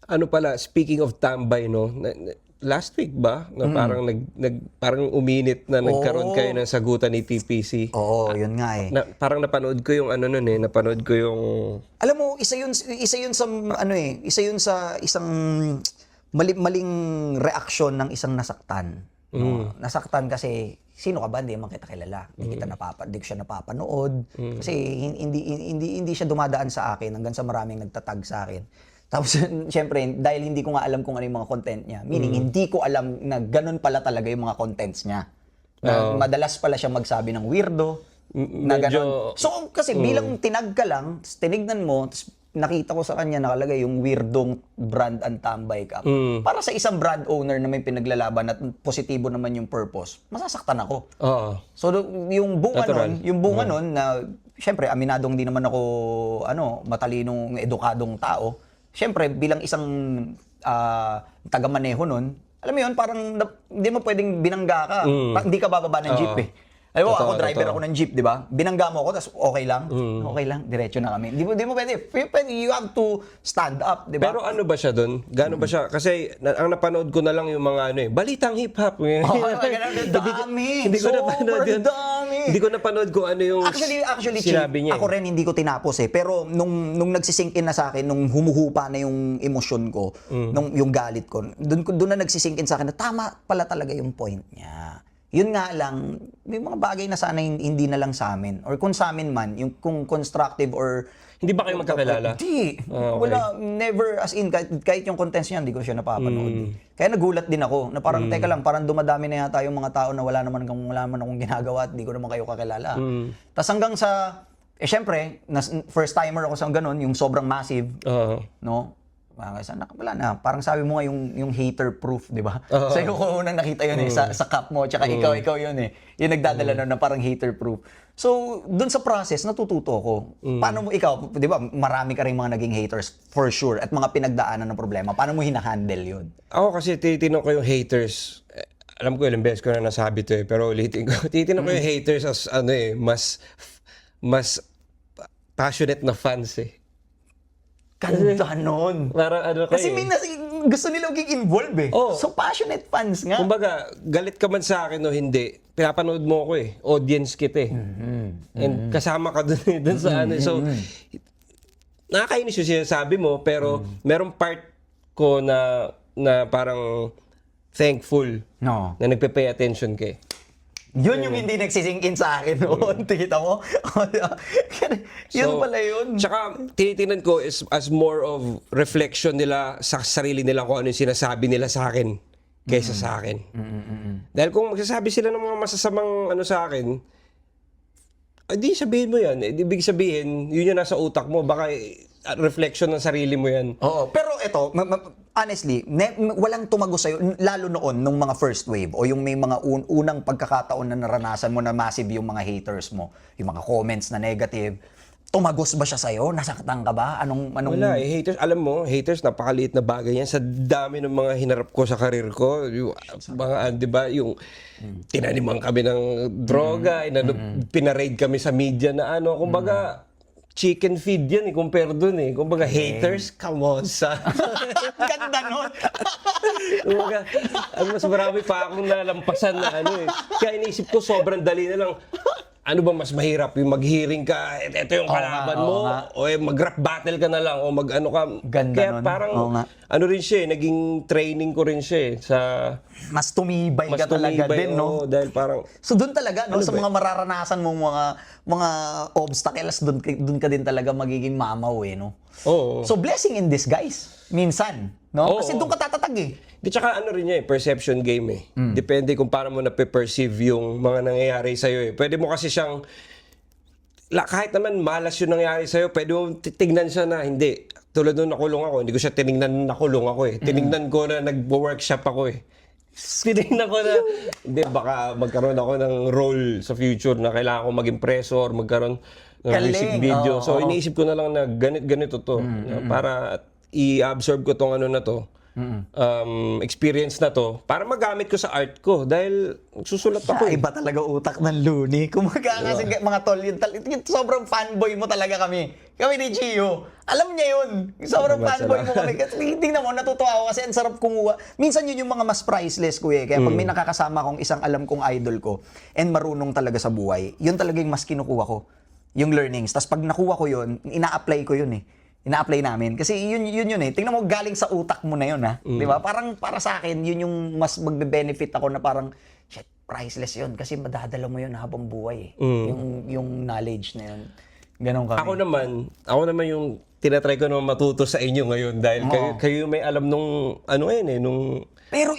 Ano pala, speaking of tambay, no? Last week ba? Na parang parang uminit na nagkaroon kayo ng sagutan ni TPC. Oo, yun nga eh. Parang napanood ko yung ano nun eh, napanood ko yung Alam mo, isa yun sa ano eh, isa yun sa isang maling reaksyon ng isang nasaktan. No? Nasaktan kasi sino ka ba? Hindi man kita kilala. Hindi ko siya napapanood. Kasi hindi siya dumadaan sa akin hanggang sa maraming nagtatag sa akin. Tapos, syempre, dahil hindi ko nga alam kung ano yung mga content niya, meaning hindi ko alam na ganun pala talaga yung mga contents niya. Na madalas pala siya magsabi ng weirdo, na ganun. So, kasi bilang tinag ka lang, tinignan mo, nakita ko sa kanya nakalagay yung weirdong brand ang tambay ka. Para sa isang brand owner na may pinaglalaban at positibo naman yung purpose, masasaktan ako. So, yung bunga nun na, syempre, aminadong di naman ako, matalinong, edukadong tao. Siyempre, bilang isang taga-maneho nun, alam mo yun, parang hindi mo pwedeng binangga ka. Hindi ka bababa ng jeep eh. Alam mo, ako driver ako ng jeep, di ba? Binangga mo ako, tapos okay lang. Okay lang, diretso na kami. Di mo pwede. You have to stand up, di ba? Pero ano ba siya doon? Gaano ba siya? Kasi ang napanood ko na lang yung mga balitang hip-hop. Dami! Hindi ko napanood yun. Dami! Hindi ko napanood kung ano yung Actually, sinabi niya. Ako rin hindi ko tinapos eh. Pero nung nagsisink in na sa akin, nung humuhupa na yung emosyon ko, yung galit ko, doon na nagsisink in sa akin na tama pala talaga yung point niya. Yun nga lang, may mga bagay na sana hindi na lang sa amin. Or kung sa amin man, yung kung constructive or... Hindi ba kayo magkakilala? Hindi. Wala, never, as in, kahit yung contents niya, hindi ko siya napapanood. Kaya nagulat din ako, na parang, teka lang, parang dumadami na yata yung mga tao na wala naman akong ginagawa at hindi ko naman kayo kakilala. Tapos hanggang sa, syempre, first timer ako sa ganun, yung sobrang massive, no? Wala na. Parang sabi mo nga yung hater proof, di ba? Sa'yo ko unang nakita yun eh, sa cup mo, tsaka ikaw yun eh. Yung nagdadala na parang hater proof. So, dun sa process, natututo ako. Paano mo ikaw, di ba, marami ka rin mga naging haters, for sure, at mga pinagdaanan ng problema. Paano mo hinahandle yun? Ako kasi titinan ko yung haters. Alam ko ilang beses ko na nasabi to eh, pero ulitin ko. Titinan ko yung haters as mas passionate na fans eh. Ganda nun. Parang Kasi gusto nila maging involved eh. So passionate fans nga. Kumbaga, galit ka man sa akin o hindi, pinapanood mo ako eh. Audience kita eh. And kasama ka dun sa ano. So, nakakainis yung sinasabi mo, pero merong part ko na parang thankful na nagpe-pay attention ka eh. Yun yung hindi nagsisingkin sa akin noon. Kita mo? Yun pala yun. Tsaka, tinitingnan ko is as more of reflection nila sa sarili nila kung ano yung sinasabi nila sa akin kaysa sa akin. Dahil kung magsasabi sila ng mga masasamang ano sa akin, di sabihin mo yan. Ibig sabihin, yun yung nasa utak mo. Baka reflection ng sarili mo yan. Oo. Pero ito, honestly, walang tumagos sa'yo, lalo noon, nung mga first wave, o yung may mga unang pagkakataon na naranasan mo na massive yung mga haters mo, yung mga comments na negative, tumagos ba siya sa'yo? Nasaktan ka ba? Anong... Wala eh. Haters, alam mo, haters, napakaliit na bagay yan. Sa dami ng mga hinarap ko sa karir ko, yung mga, di ba, yung tinaniman kami ng droga, pinaraid kami sa media na ano, kumbaga, chicken feed yan eh, compare dun eh. Kumbaga, haters, come on, son. Ganda nun! Kumbaga, mas marami pa akong nalampasan na ano eh. Kaya iniisip ko, sobrang dali na lang. Ano ba mas mahirap? Yung mag-hearing ka, ito yung kalaban mo, o mag-rap battle ka na lang, o mag-ano ka. Ganda kaya nun. parang, ano rin siya eh, naging training ko rin siya eh, sa... Mas tumibay ka talaga din, no? Dahil parang... So doon talaga, no, sa mga mararanasan mong mga obstacles, doon ka din talaga magiging mamaw eh, no? Oo. So blessing in disguise, minsan, no? Kasi doon ka tatatag eh. Di tsaka ano rin niya eh, perception game eh. Depende kung paano mo na-perceive yung mga nangyayari sa'yo eh. Pwede mo kasi siyang, kahit naman malas yung nangyayari sa'yo, pwede mo tignan siya na hindi. Tulad nung nakulong ako, hindi ko siya tinignan na nakulong ako eh. Tinignan ko na nag-workshop ako eh. Tinignan ko na, hindi, baka magkaroon ako ng role sa future na kailangan ko maging preso or magkaroon ng music video. So iniisip ko na lang na ganito to. Para i-absorb ko tong ano na to. experience na to para magamit ko sa art ko dahil susulat ako. Iba talaga utak ng Looney. Kumaga kasi mga tol, yung sobrang fanboy mo talaga kami. Kami ni Gio. Alam niya yun. Sobrang fanboy mo kami. Kasi tingnan mo, natutuwa ako kasi ang sarap kumuha. Minsan yun yung mga mas priceless, kuya. Kaya pag may nakakasama kong isang alam kong idol ko and marunong talaga sa buhay, yun talaga yung mas kinukuha ko. Yung learnings. Tapos pag nakuha ko yun, ina-apply ko yun eh. Ina-apply namin. Kasi yun eh. Tingnan mo, galing sa utak mo na yun ha. Di ba? Parang para sa akin, yun yung mas magbe-benefit ako na parang, shit, priceless yun. Kasi madadala mo yun habang buhay eh. Yung knowledge na yun. Ganon kami. Ako naman yung tinatry ko naman matuto sa inyo ngayon dahil kayo may alam nung ano nung Pero